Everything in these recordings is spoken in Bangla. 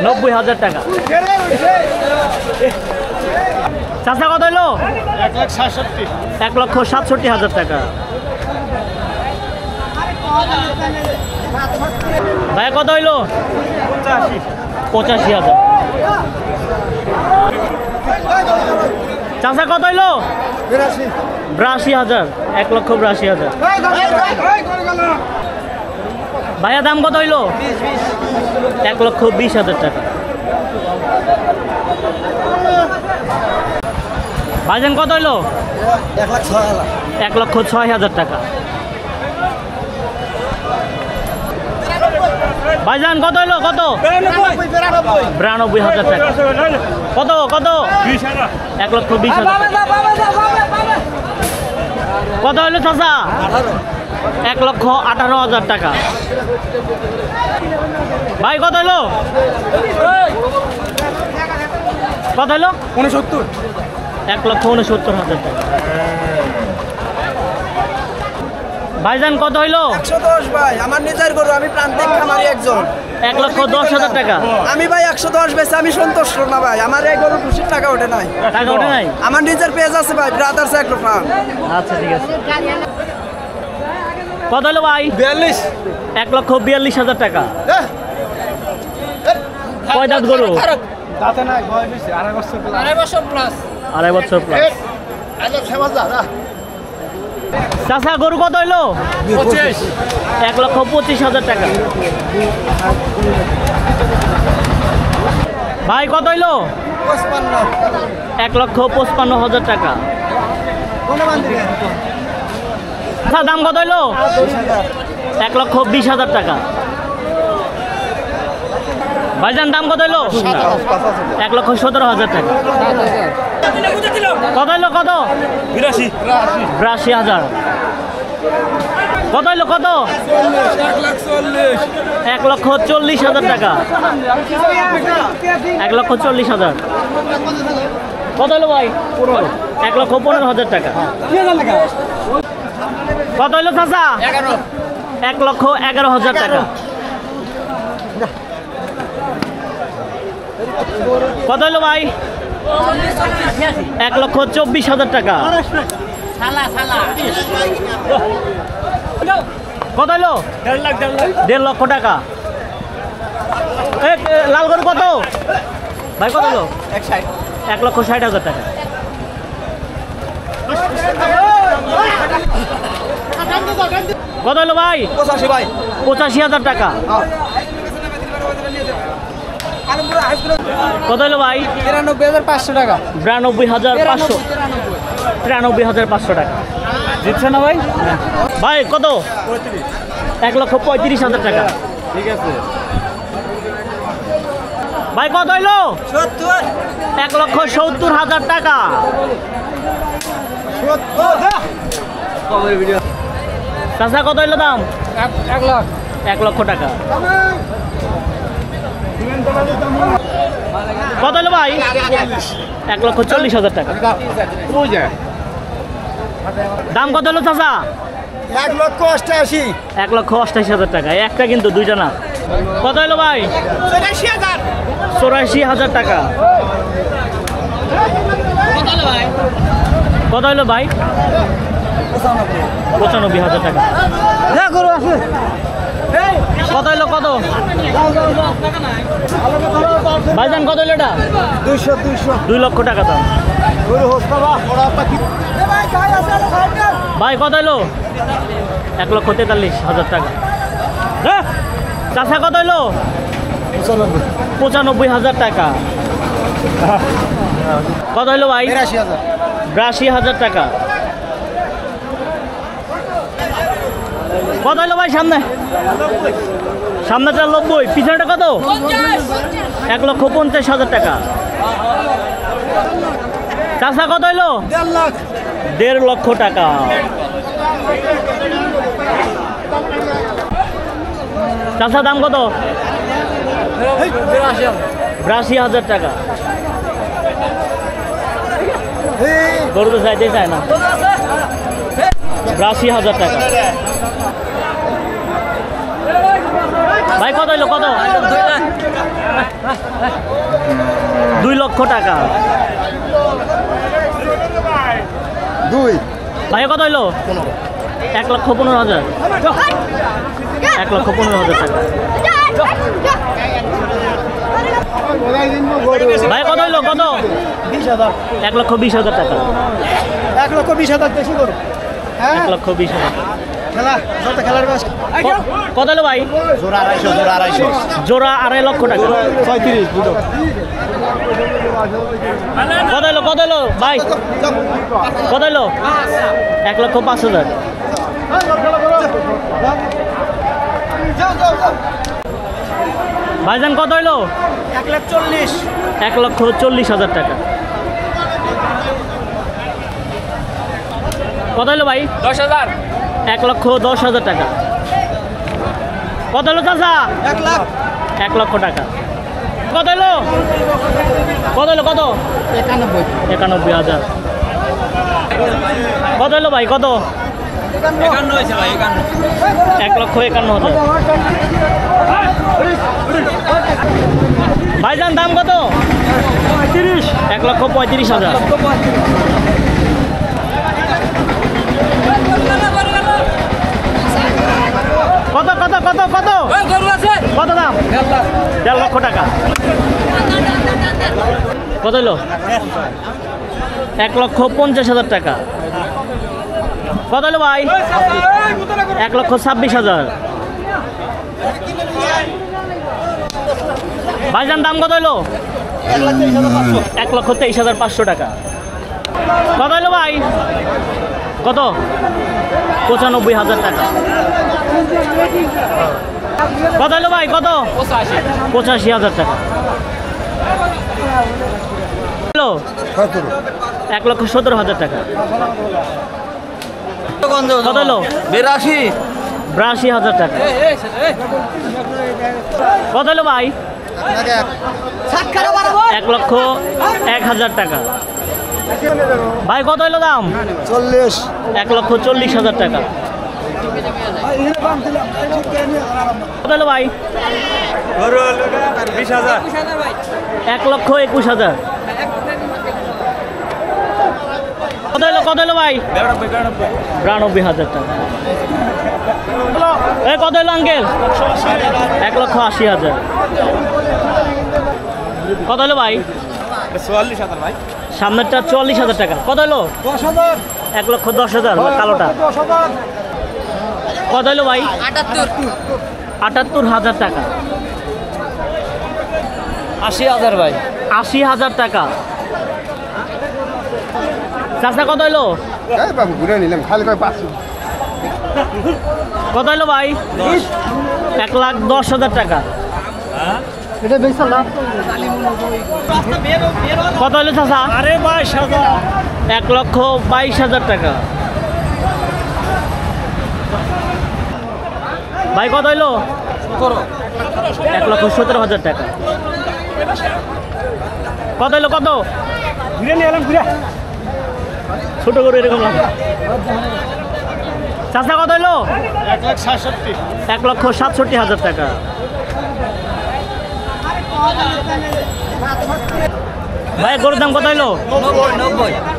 90,000 টাকা। চাচা কত হইলো? 1,67,000 টাকা। ভাই কত হইলো? 85,000। চাচা কত হইলো? 82,000। 1,82,000। ভাইয়া দাম কত হইলো? 1,20,000 টাকা। ভাইজান কত হইলো? 1,06,000 টাকা। ভাইজান কত হইলো? কত? 92,000 টাকা। কত কত? 1,20,000। কত হইলো চাচা? 1,18,000 টাকা। ভাই কত হইলো? কত হইলো? 69। 1,69,000 টাকা। ভাইজান কত হইলো? 110 ভাই, আমার নিজের গরু, আমি প্রান্তিক খামারি একজন। 1,10,000 টাকা। আমি ভাই 110 বেচে আমি সন্তুষ্ট না ভাই, আমার এই গরু খুশির টাকা ওঠে নাই। টাকা ওঠে নাই? আমার নিজের পেজ আছে ভাই, ব্রাদার্স এগ্রো ফার্ম। আচ্ছা ঠিক আছে। কত হলো ভাই? 42। 1,42,000 টাকা। কয় দাঁত গরু? দাঁতে নাই, বয়স হইছে 2.5 বছর প্লাস। 2.5 বছর প্লাস। চাচা গরু কত হইলো? 25। 1,25,000 টাকা। ভাই কত হইলো? 55। 1,55,000 টাকা। আচ্ছা দাম কত হইলো? 1,20,000 টাকা। ভাইজান দাম কত হইলো? 1,17,000 টাকা। কত হইলো? কত? 82,000। কত হইলো? কত? 1,40,000 টাকা। 1,40,000। কত হইলো ভাই? 1,15,000 টাকা। কত হইলো চাচা? 1,11,000 টাকা। কত হইলো ভাই? 1,24,000 টাকা। কত হইলো? 1.5 লক্ষ টাকা। লাল গরু কত ভাই? কত হলো? 1,60,000 টাকা। কত হলো ভাই? 85 ভাই। 85,000 টাকা। কত হলো ভাই? 93,500 টাকা। 92,500। 93,500 টাকা। জিতছে না ভাই? ভাই কত? 1,35,000 টাকা। ঠিক আছে ভাই কত হইলো? 70। 1,70,000 টাকা। চাচা কত হইলো দাম? 1 লাখ। 1 লক্ষ টাকা। কত হলো ভাই? 1,40,000 টাকা। দাম কত হলো চাচা? 1,88,000। 1,88,000 টাকা। একটা কিন্তু, দুইটা না। কত হলো ভাই? 84,000। 84,000 টাকা। কত হলো ভাই? 95,000 টাকা। কত হলো? কত ভাইজান কত হলো এটা? 2 লক্ষ টাকা দাম। ভাই কত হলো? 1,43,000 টাকা। চাচা কত হলো? 95,000 টাকা। কত হলো ভাই? 82,000 টাকা। কত হলো ভাই? সামনে সামনেটা 90, পিছনেটা কত? 1,50,000 টাকা। চাচা কত হইলো? 1.5 লক্ষ টাকা। চাচা দাম কত? 82,000 টাকা। গরু তো চাইতে চায় না। 82,000 টাকা। ভাই কত হইলো? কত? লক্ষ টাকা। দুই ভাই কত হইলো? 1,15,000। 1,15,000 টাকা। ভাই কত হইলো? কত? 20,000। 1,20,000 টাকা। 1,20,000 বেশি করো। 1,20,000। খেলা যত খেলার বাস কত হলো ভাই? জোড়া 250 জোড়া 2.5 লক্ষ টাকা। 35 দুটো। কত হলো? কত হলো ভাই? কত হলো? 1,05,000। ভাইজান কত হইলো? 1,40,000। 1,40,000 টাকা। কত হইলো ভাই? 10,000। 1,10,000 টাকা। কত হলো চাচা? 1 লাখ। 1 লক্ষ টাকা। কত হইলো? কত হইলো? কত? 91। 91,000। কত হইলো ভাই? কত? 51 হয়েছে ভাই, 51। 1,51,000। ভাইজান দাম কত? 1,35,000। কত কত কত কত কত দাম? 1.5 লক্ষ টাকা। কত হলো? 1,50,000 টাকা। কত হলো ভাই? 1,26,000। ভাইজান দাম কত হলো? 1,23,500 টাকা। কত হলো ভাই? কত? 95,000 টাকা। কত হলো ভাই? কত? 85,000 টাকা। হলো 1,17,000 টাকা। কত হলো? 82,000 টাকা। কত হলো ভাই? 1,01,000 টাকা। ভাই কত হলো দাম? 40। 1,40,000 টাকা। কত হলো ভাই? 20,000। 1,21,000। কত হলো? কত হলো ভাই? 92,000 টাকা। এই কত হলো আঙ্কেল? 1,80,000। কত হলো ভাই? 44,000 ভাই। সামনেরটা 44,000 টাকা। কত হলো? 10,000। 1,10,000 কালোটা। 10,000। কত হলো ভাই? 78,000 টাকা। 80,000 ভাই। 80,000 টাকা। চাচা কত হলো? এই বাবু ঘুরে নিলাম খালি কয় 5। কত হলো ভাই? 1,10,000 টাকা। এটা বেশি না। কত হলো চাচা? আরে 22,000। 1,22,000 টাকা। ভাই কত হইলো? 1,17,000 টাকা। কত হইলো? কত? ঘুরে নিয়ে এলাম ঘুরে। ছোট করে এরকম লাগে। চাচা কত হইলো? 1,67,000। 1,67,000 টাকা। ভাই গরুর দাম কত হইলো?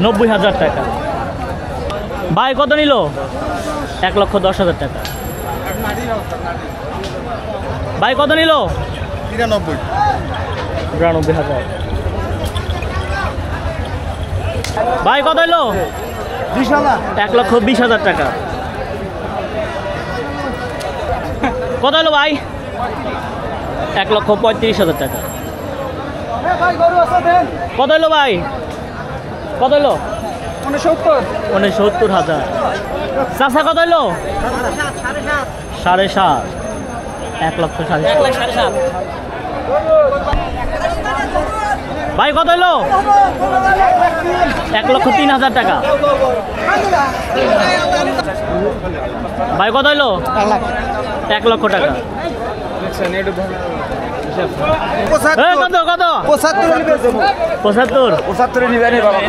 90,000 টাকা। ভাই কত নিল? 1,10,000 টাকা। ভাই কত নিল? 92,000। ভাই কত হইলো? 1,20,000 টাকা। কত হলো ভাই? 1,35,000 টাকা। কত হলো ভাই? কত হলো? 69,000। চাচা কত হলো? 7.5। 1,7,500। ভাই কত হলো? 1,03,000 টাকা। ভাই কত হলো? 1 লক্ষ টাকা। কত কত? 75। 75 নিবেন বাবা।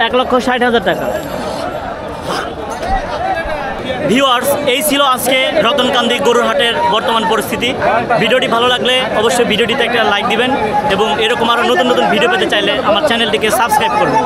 1,60,000 টাকা। ভিউয়ার্স, এই ছিল আজকে রতনকান্দি গরুর হাটের বর্তমান পরিস্থিতি। ভিডিওটি ভালো লাগলে অবশ্যই ভিডিওটিতে একটা লাইক দিবেন এবং এরকম আরও নতুন নতুন ভিডিও পেতে চাইলে আমার চ্যানেলটিকে সাবস্ক্রাইব করবেন।